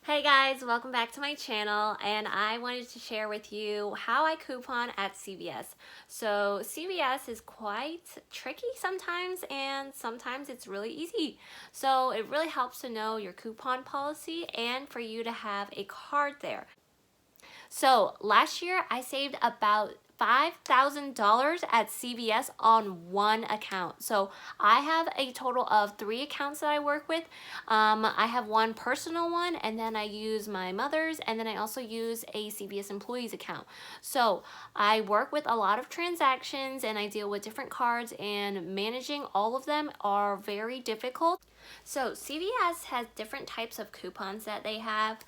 Hey guys, welcome back to my channel, and I wanted to share with you how I coupon at CVS. So CVS is quite tricky sometimes, and sometimes it's really easy. So it really helps to know your coupon policy and for you to have a card there. So last year I saved about $5,000 at CVS on one account. So I have a total of 3 accounts that I work with. I have one personal one, and then I use my mother's, and then I also use a CVS employees account. So I work with a lot of transactions and I deal with different cards, and managing all of them are very difficult. So CVS has different types of coupons that they have.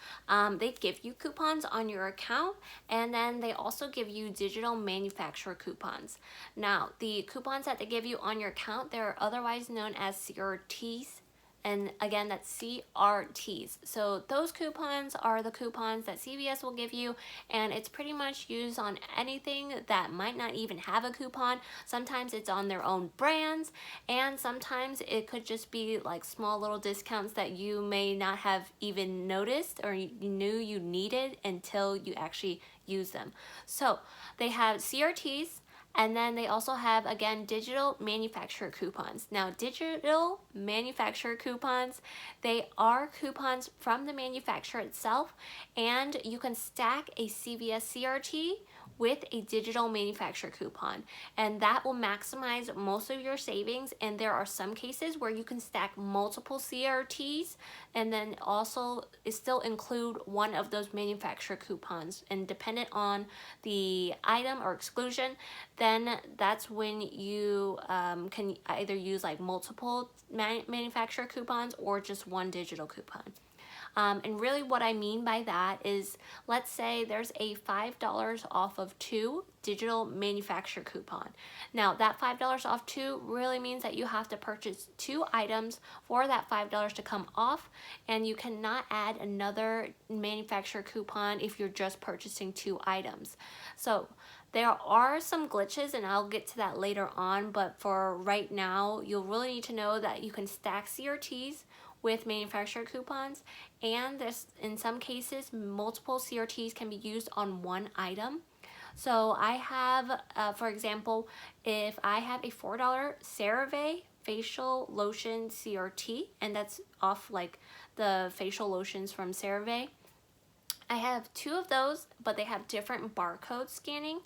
They give you coupons on your account, and then they also give you digital manufacturer coupons. Now, the coupons that they give you on your account, they're otherwise known as CRTs. And again, that's CRTs. So those coupons are the coupons that CVS will give you, and it's pretty much used on anything that might not even have a coupon. Sometimes it's on their own brands, and sometimes it could just be like small little discounts that you may not have even noticed or you knew you needed until you actually use them. So they have CRTs. And then they also have, again, digital manufacturer coupons. Now, digital manufacturer coupons, they are coupons from the manufacturer itself, and you can stack a CVS CRT with a digital manufacturer coupon, and that will maximize most of your savings. And there are some cases where you can stack multiple CRTs and then also still include one of those manufacturer coupons, and dependent on the item or exclusion, then that's when you can either use like multiple manufacturer coupons or just one digital coupon. And really what I mean by that is, let's say there's a $5 off of 2 digital manufacturer coupon. Now that $5 off 2 really means that you have to purchase 2 items for that $5 to come off, and you cannot add another manufacturer coupon if you're just purchasing 2 items. So there are some glitches, and I'll get to that later on, but for right now, you'll really need to know that you can stack CRTs with manufacturer coupons, and there's, in some cases, multiple CRTs can be used on one item. So I have, for example, if I have a $4 CeraVe facial lotion CRT, and that's off like the facial lotions from CeraVe, I have 2 of those, but they have different barcode scanning,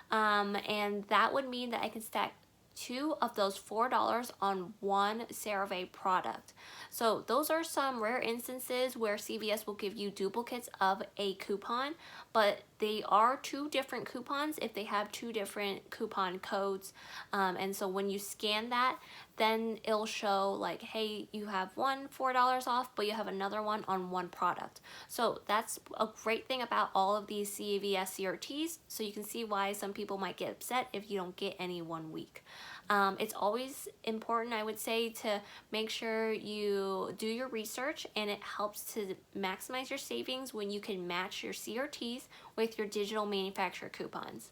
and that would mean that I can stack 2 of those $4 on one CeraVe product. So those are some rare instances where CVS will give you duplicates of a coupon, but they are 2 different coupons if they have 2 different coupon codes. And so when you scan that, then it'll show like, hey, you have one $4 off, but you have another one on one product. So that's a great thing about all of these CVS CRTs. So you can see why some people might get upset if you don't get any one week. It's always important, I would say, to make sure you do your research, and it helps to maximize your savings when you can match your CRTs with your digital manufacturer coupons.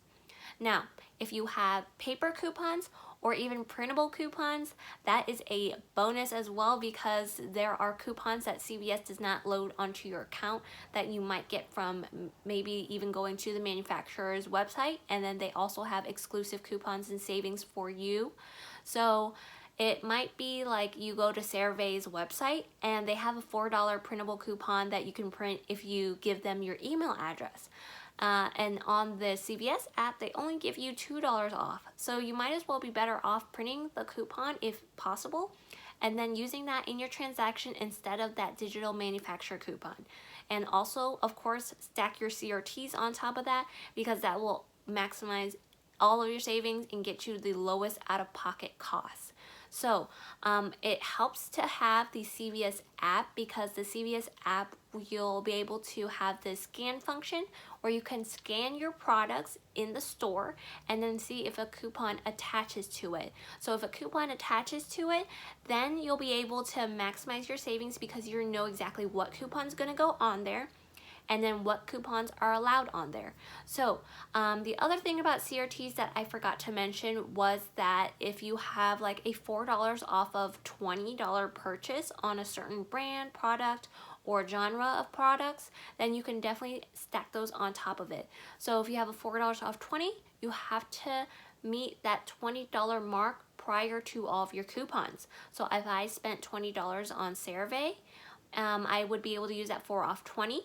Now, if you have paper coupons or even printable coupons, that is a bonus as well, because there are coupons that CVS does not load onto your account that you might get from maybe even going to the manufacturer's website, and then they also have exclusive coupons and savings for you. So it might be like you go to CeraVe's website and they have a $4 printable coupon that you can print if you give them your email address. And on the CVS app, they only give you $2 off. So you might as well be better off printing the coupon if possible, and then using that in your transaction instead of that digital manufacturer coupon. And also, of course, stack your CRTs on top of that, because that will maximize all of your savings and get you the lowest out-of-pocket costs. So it helps to have the CVS app, because the CVS app, you'll be able to have the scan function where you can scan your products in the store and then see if a coupon attaches to it. So if a coupon attaches to it, then you'll be able to maximize your savings, because you know exactly what coupon's going to go on there, and then what coupons are allowed on there. So the other thing about CRTs that I forgot to mention was that if you have like a $4 off of $20 purchase on a certain brand, product, or genre of products, then you can definitely stack those on top of it. So if you have a $4 off 20, you have to meet that $20 mark prior to all of your coupons. So if I spent $20 on CeraVe, I would be able to use that 4 off 20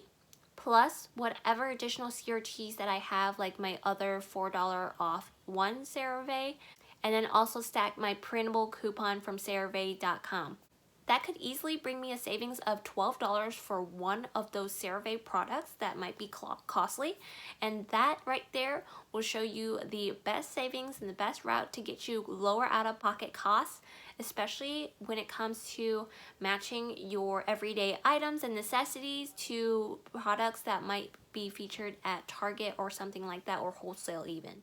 plus whatever additional CRTs that I have, like my other $4 off one CeraVe, and then also stack my printable coupon from CeraVe.com. That could easily bring me a savings of $12 for one of those CeraVe products that might be costly. And that right there will show you the best savings and the best route to get you lower out-of-pocket costs, especially when it comes to matching your everyday items and necessities to products that might be featured at Target or something like that, or wholesale even.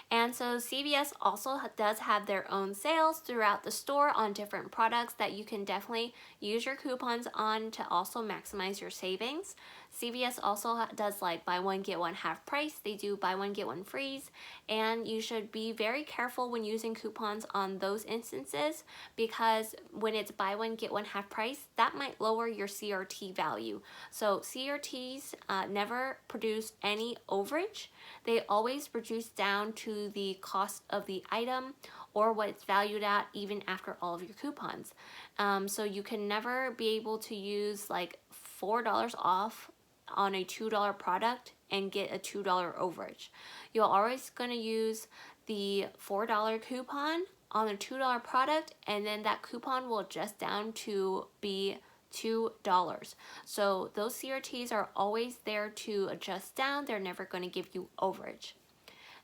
And so CVS also does have their own sales throughout the store on different products that you can definitely use your coupons on to also maximize your savings. CVS also does like buy one get one half price. They do buy one get one frees, and you should be very careful when using coupons on those instances, because when it's buy one get one half price, that might lower your CRT value. So CRTs never produce any overage. They always reduce down to the cost of the item or what it's valued at even after all of your coupons. So you can never be able to use like $4 off on a $2 product and get a $2 overage. You're always going to use the $4 coupon on a $2 product, and then that coupon will adjust down to be $2. So those CRTs are always there to adjust down. They're never going to give you overage.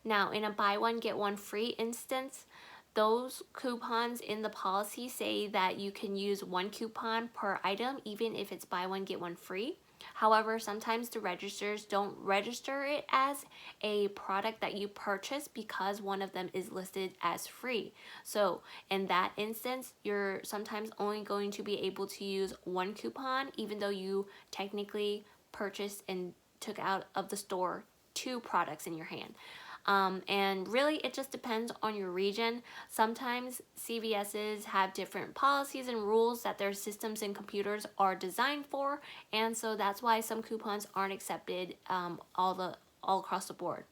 Now, in a buy one get one free instance, those coupons in the policy say that you can use one coupon per item, even if it's buy one get one free. However, sometimes the registers don't register it as a product that you purchase because one of them is listed as free. So in that instance, you're sometimes only going to be able to use one coupon, even though you technically purchased and took out of the store 2 products in your hand. And really it just depends on your region. Sometimes CVS's have different policies and rules that their systems and computers are designed for, and so that's why some coupons aren't accepted all across the board.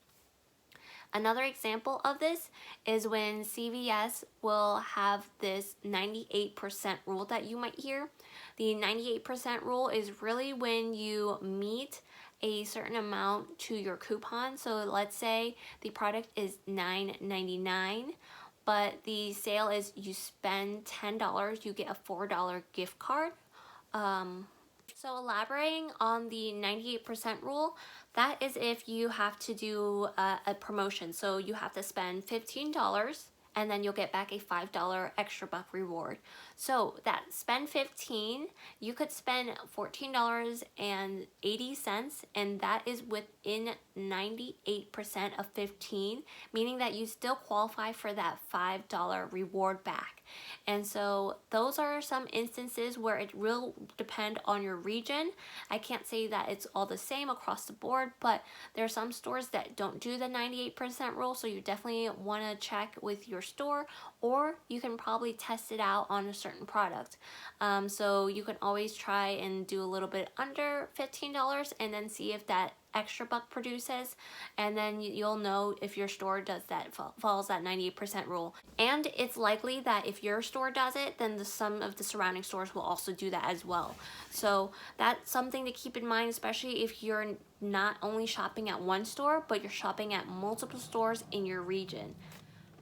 Another example of this is when CVS will have this 98% rule that you might hear. The 98% rule is really when you meet a certain amount to your coupon. So let's say the product is $9.99, but the sale is you spend $10, you get a $4 gift card. So elaborating on the 98% rule, that is if you have to do a promotion. So you have to spend $15 and then you'll get back a $5 extra buck reward. So that spend 15, you could spend $14.80, and that is within 98% of 15, meaning that you still qualify for that $5 reward back. And so those are some instances where it will depend on your region. I can't say that it's all the same across the board, but there are some stores that don't do the 98% rule, so you definitely want to check with your store, or you can probably test it out on a certain product. So you can always try and do a little bit under $15 and then see if that extra buck produces, and then you'll know if your store does that, follows that 98% rule. And it's likely that if your store does it, then some of the surrounding stores will also do that as well. So that's something to keep in mind, especially if you're not only shopping at one store, but you're shopping at multiple stores in your region.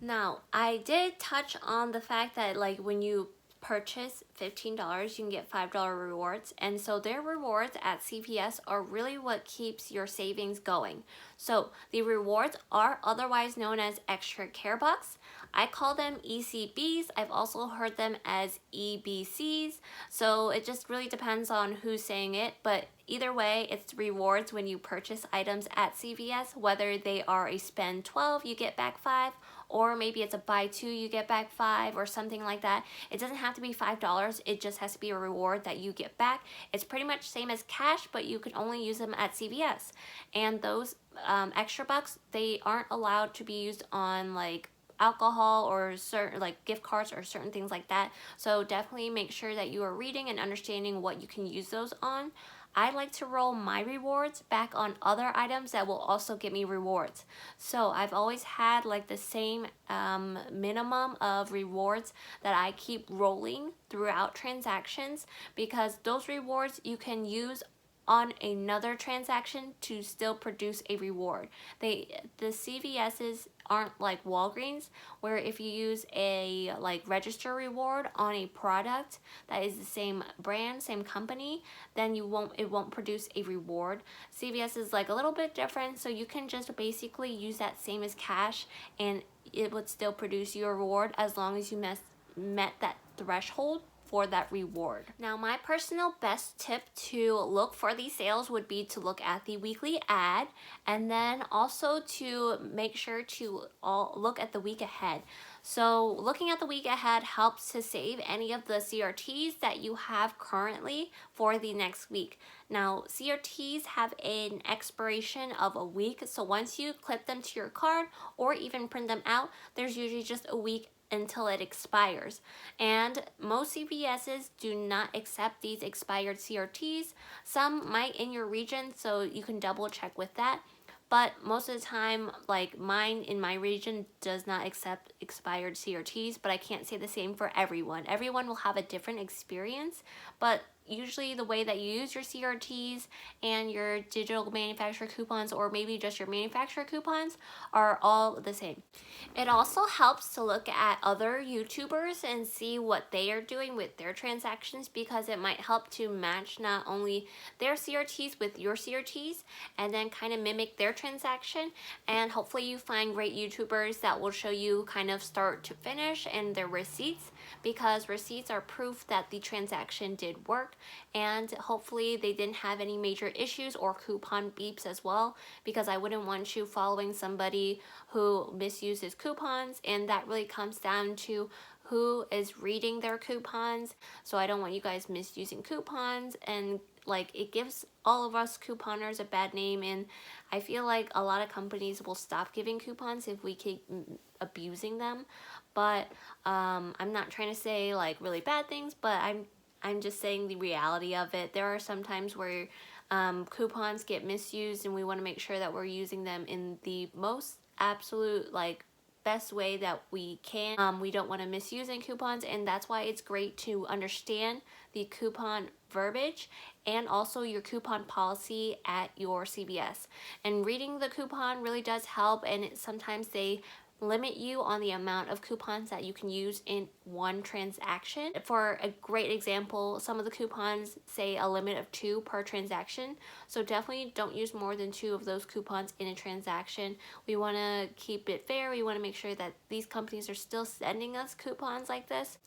Now, I did touch on the fact that like when you purchase $15, you can get $5 rewards, and so their rewards at CVS are really what keeps your savings going. So the rewards are otherwise known as extra care bucks. I call them ECBs. I've also heard them as EBCs, so it just really depends on who's saying it, but either way, it's rewards when you purchase items at CVS, whether they are a spend 12, you get back 5, or maybe it's a buy 2, you get back 5, or something like that. It doesn't have to be $5, it just has to be a reward that you get back. It's pretty much same as cash, but you can only use them at CVS. And those extra bucks, they aren't allowed to be used on like alcohol or certain like gift cards or certain things like that. So definitely make sure that you are reading and understanding what you can use those on. I like to roll my rewards back on other items that will also give me rewards. So I've always had like the same minimum of rewards that I keep rolling throughout transactions, because those rewards you can use on another transaction to still produce a reward. The CVS's aren't like Walgreens, where if you use a like register reward on a product that is the same brand, same company, then it won't produce a reward. CVS is like a little bit different, so you can just basically use that same as cash and it would still produce your reward as long as you met that threshold for that reward. Now, my personal best tip to look for these sales would be to look at the weekly ad, and then also to make sure to look at the week ahead. So looking at the week ahead helps to save any of the CRTs that you have currently for the next week. Now, CRTs have an expiration of a week, so once you clip them to your card or even print them out, there's usually just a week until it expires. And most CVS's do not accept these expired CRTs. Some might in your region, so you can double check with that. But most of the time, like mine in my region does not accept expired CRTs, but I can't say the same for everyone. Everyone will have a different experience, but usually the way that you use your CRTs and your digital manufacturer coupons, or maybe just your manufacturer coupons, are all the same. It also helps to look at other YouTubers and see what they are doing with their transactions, because it might help to match not only their CRTs with your CRTs and then kind of mimic their transaction. And hopefully you find great YouTubers that will show you kind of start to finish and their receipts, because receipts are proof that the transaction did work, and hopefully they didn't have any major issues or coupon beeps as well, because I wouldn't want you following somebody who misuses coupons, and that really comes down to who is reading their coupons. So I don't want you guys misusing coupons, and like it gives all of us couponers a bad name, and I feel like a lot of companies will stop giving coupons if we keep abusing them. But I'm not trying to say like really bad things, but I'm just saying the reality of it. There are some times where coupons get misused, and we want to make sure that we're using them in the most absolute like best way that we can. We don't want to misuse any coupons, and that's why it's great to understand the coupon verbiage and also your coupon policy at your CVS. And reading the coupon really does help, and sometimes they limit you on the amount of coupons that you can use in one transaction. For a great example, some of the coupons say a limit of 2 per transaction, so definitely don't use more than 2 of those coupons in a transaction. We want to keep it fair. We want to make sure that these companies are still sending us coupons like this.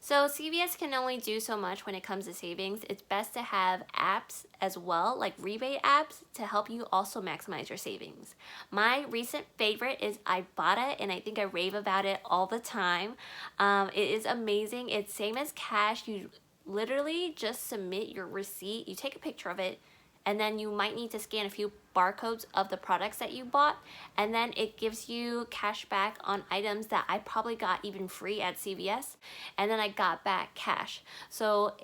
So CVS can only do so much when it comes to savings. It's best to have apps as well, like rebate apps, to help you also maximize your savings. My recent favorite is Ibotta, and I think I rave about it all the time. It is amazing. It's same as cash. You literally just submit your receipt. You take a picture of it, and then you might need to scan a few barcodes of the products that you bought, and then it gives you cash back on items that I probably got even free at CVS, and then I got back cash. So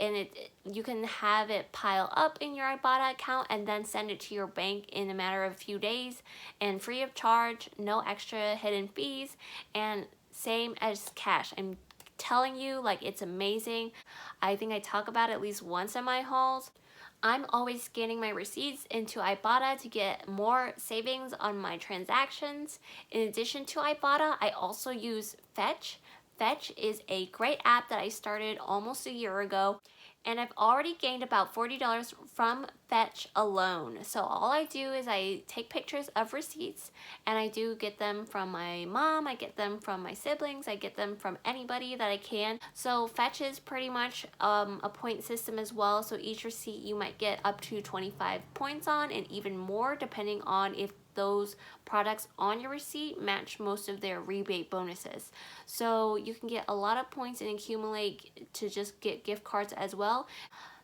you can have it pile up in your Ibotta account and then send it to your bank in a matter of a few days, and free of charge, no extra hidden fees, and same as cash. I'm telling you, like, it's amazing. I think I talk about it at least once in my hauls. I'm always scanning my receipts into Ibotta to get more savings on my transactions. In addition to Ibotta, I also use Fetch. Fetch is a great app that I started almost a year ago, and I've already gained about $40 from Fetch alone. So all I do is I take pictures of receipts, and I do get them from my mom, I get them from my siblings, I get them from anybody that I can. So Fetch is pretty much a point system as well. So each receipt you might get up to 25 points on, and even more depending on if those products on your receipt match most of their rebate bonuses. So you can get a lot of points and accumulate to just get gift cards as well.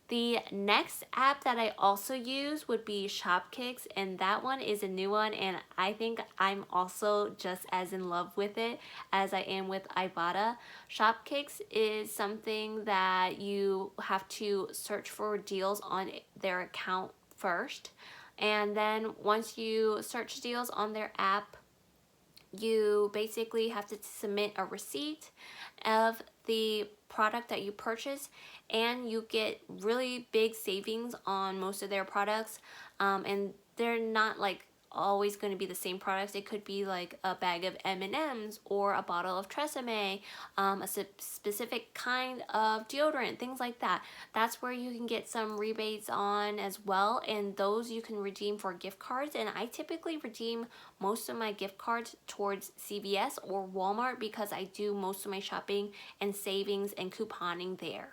The next app that I also use would be ShopKick, and that one is a new one, and I think I'm also just as in love with it as I am with Ibotta. ShopKick is something that you have to search for deals on their account first, and then once you search deals on their app, you basically have to submit a receipt of the product that you purchase, and you get really big savings on most of their products, and they're not like always going to be the same products. It could be like a bag of M&Ms or a bottle of Tresemme, a specific kind of deodorant, things like that. That's where you can get some rebates on as well, and those you can redeem for gift cards. And I typically redeem most of my gift cards towards CVS or Walmart because I do most of my shopping and savings and couponing there.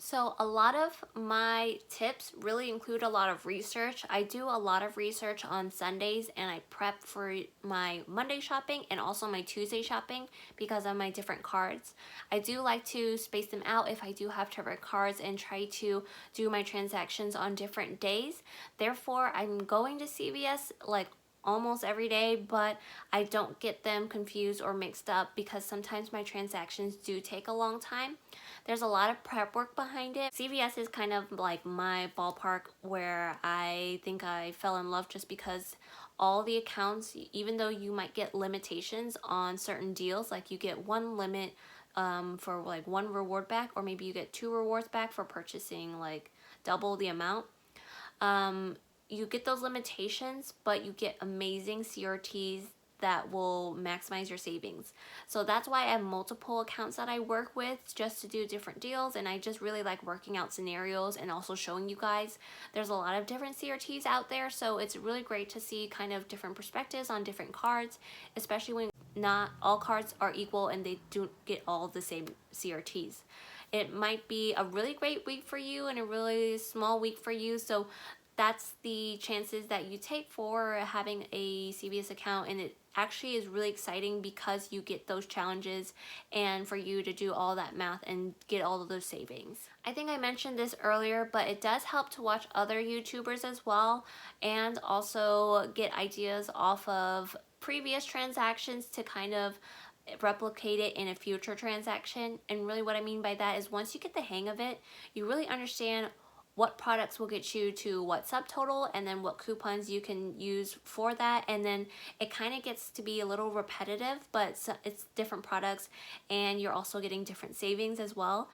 So a lot of my tips really include a lot of research. I do a lot of research on Sundays, and I prep for my Monday shopping and also my Tuesday shopping because of my different cards. I do like to space them out if I do have different cards and try to do my transactions on different days. Therefore, I'm going to CVS like almost every day, but I don't get them confused or mixed up because sometimes my transactions do take a long time. There's a lot of prep work behind it. CVS is kind of like my ballpark where I think I fell in love just because all the accounts, even though you might get limitations on certain deals, like you get one limit for like one reward back, or maybe you get 2 rewards back for purchasing like double the amount. You get those limitations, but you get amazing CRTs that will maximize your savings. So that's why I have multiple accounts that I work with just to do different deals, and I just really like working out scenarios and also showing you guys. There's a lot of different CRTs out there, so it's really great to see kind of different perspectives on different cards, especially when not all cards are equal and they don't get all the same CRTs. It might be a really great week for you and a really small week for you, so that's the chances that you take for having a CVS account, and it actually is really exciting because you get those challenges and for you to do all that math and get all of those savings. I think I mentioned this earlier, but it does help to watch other YouTubers as well and also get ideas off of previous transactions to kind of replicate it in a future transaction. And really what I mean by that is once you get the hang of it, you really understand what products will get you to what subtotal, and then what coupons you can use for that. And then it kind of gets to be a little repetitive, but it's different products and you're also getting different savings as well.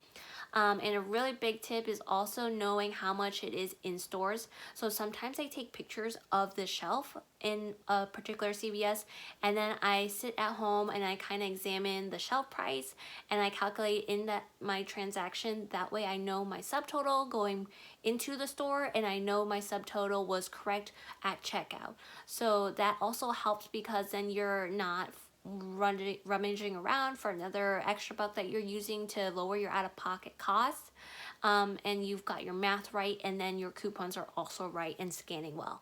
And a really big tip is also knowing how much it is in stores. So sometimes I take pictures of the shelf in a particular CVS, and then I sit at home and I kind of examine the shelf price and I calculate in that my transaction. That way I know my subtotal going into the store, and I know my subtotal was correct at checkout. So that also helps because then you're not rummaging around for another extra buck that you're using to lower your out-of-pocket costs, and you've got your math right, and then your coupons are also right and scanning well.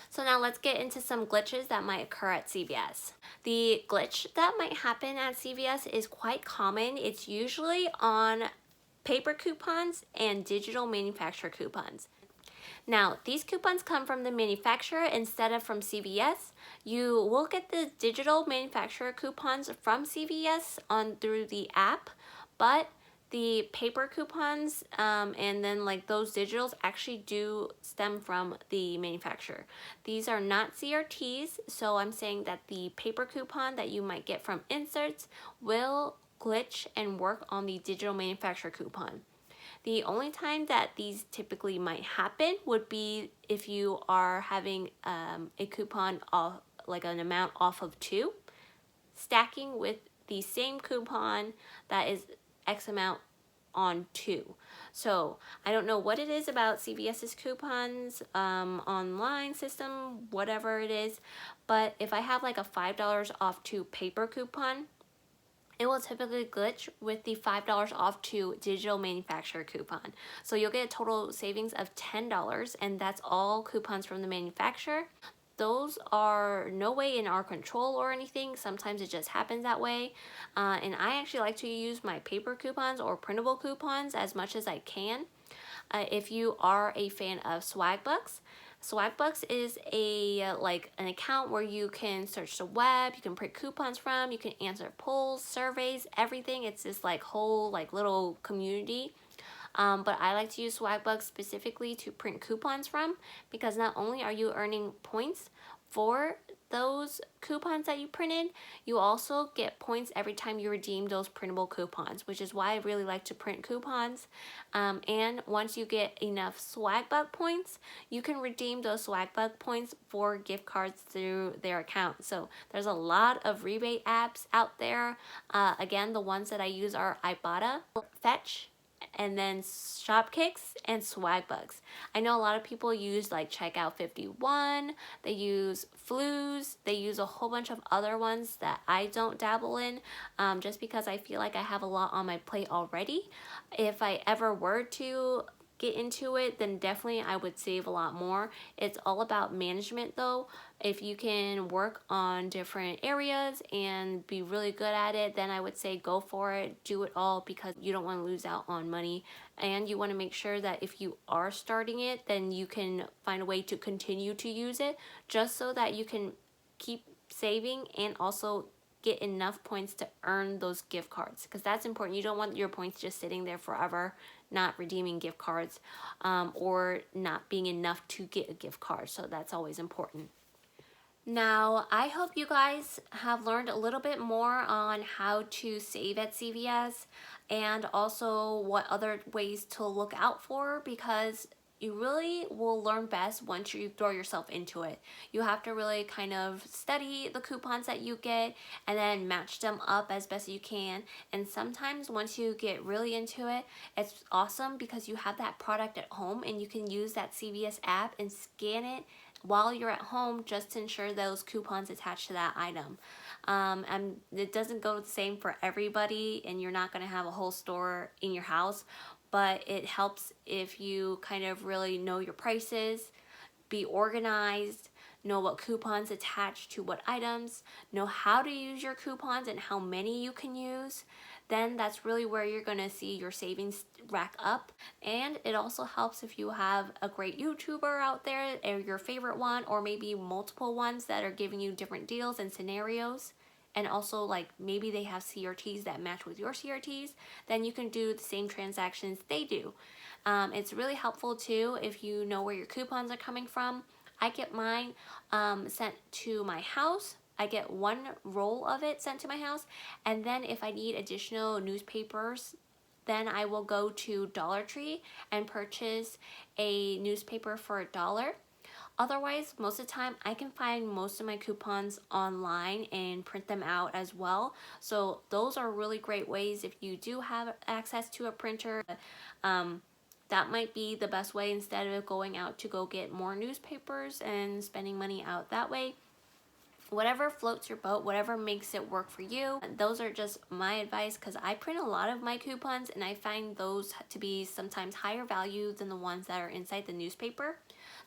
So now let's get into some glitches that might occur at CVS. The glitch that might happen at CVS is quite common. It's usually on paper coupons and digital manufacturer coupons. Now, these coupons come from the manufacturer instead of from CVS. You will get the digital manufacturer coupons from CVS through the app, but the paper coupons and then like those digitals actually do stem from the manufacturer. These are not CRTs, so I'm saying that the paper coupon that you might get from inserts will glitch and work on the digital manufacturer coupon. The only time that these typically might happen would be if you are having a coupon off, like an amount off of 2, stacking with the same coupon that is X amount on 2. So I don't know what it is about CVS's coupons, online system, whatever it is, but if I have like a $5 off 2 paper coupon, it will typically glitch with the $5 off 2 digital manufacturer coupon. So you'll get a total savings of $10, and that's all coupons from the manufacturer. Those are no way in our control or anything. Sometimes it just happens that way. And I actually like to use my paper coupons or printable coupons as much as I can. If you are a fan of Swagbucks, Swagbucks is a like an account where you can search the web, you can print coupons from, you can answer polls, surveys, everything. It's this like whole like little community. But I like to use Swagbucks specifically to print coupons from, because not only are you earning points for those coupons that you printed, you also get points every time you redeem those printable coupons, which is why I really like to print coupons. And once you get enough Swagbuck points, you can redeem those Swagbuck points for gift cards through their account. So there's a lot of rebate apps out there. Again, the ones that I use are Ibotta, Fetch, and then ShopKicks and Swagbucks. I know a lot of people use like Checkout 51, they use Flues, they use a whole bunch of other ones that I don't dabble in, just because I feel like I have a lot on my plate already. If I ever were to get into it, then definitely I would save a lot more. It's all about management though. If you can work on different areas and be really good at it, then I would say go for it, do it all, because you don't want to lose out on money. And you want to make sure that if you are starting it, then you can find a way to continue to use it, just so that you can keep saving and also get enough points to earn those gift cards, because that's important. You don't want your points just sitting there forever, not redeeming gift cards, or not being enough to get a gift card. So that's always important. Now, I hope you guys have learned a little bit more on how to save at CVS, and also what other ways to look out for, because you really will learn best once you throw yourself into it. You have to really kind of study the coupons that you get and then match them up as best you can. And sometimes once you get really into it, it's awesome because you have that product at home and you can use that CVS app and scan it while you're at home, just to ensure those coupons attached to that item. And it doesn't go the same for everybody, and you're not going to have a whole store in your house, but it helps if you kind of really know your prices, be organized, know what coupons attach to what items, know how to use your coupons and how many you can use. Then that's really where you're gonna see your savings rack up. And it also helps if you have a great YouTuber out there, or your favorite one, or maybe multiple ones that are giving you different deals and scenarios. And also, like, maybe they have CRTs that match with your CRTs, then you can do the same transactions they do. It's really helpful too if you know where your coupons are coming from. I get mine sent to my house. I get one roll of it sent to my house, and then if I need additional newspapers, then I will go to Dollar Tree and purchase a newspaper for $1. Otherwise, most of the time, I can find most of my coupons online and print them out as well. So those are really great ways if you do have access to a printer. That might be the best way, instead of going out to go get more newspapers and spending money out that way. Whatever floats your boat, whatever makes it work for you. Those are just my advice, because I print a lot of my coupons and I find those to be sometimes higher value than the ones that are inside the newspaper.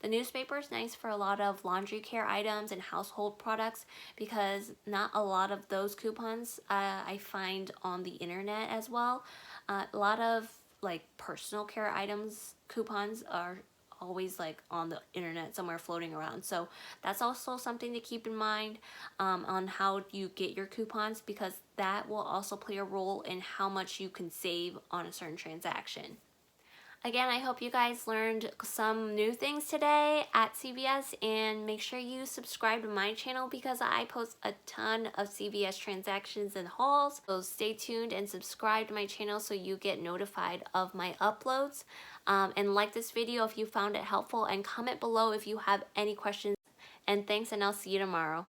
The newspaper is nice for a lot of laundry care items and household products, because not a lot of those coupons I find on the internet as well. A lot of like personal care items coupons are always like on the internet somewhere floating around. So that's also something to keep in mind on how you get your coupons, because that will also play a role in how much you can save on a certain transaction. Again, I hope you guys learned some new things today at CVS, and make sure you subscribe to my channel because I post a ton of CVS transactions and hauls. So stay tuned and subscribe to my channel so you get notified of my uploads. And like this video if you found it helpful, and comment below if you have any questions. And thanks, and I'll see you tomorrow.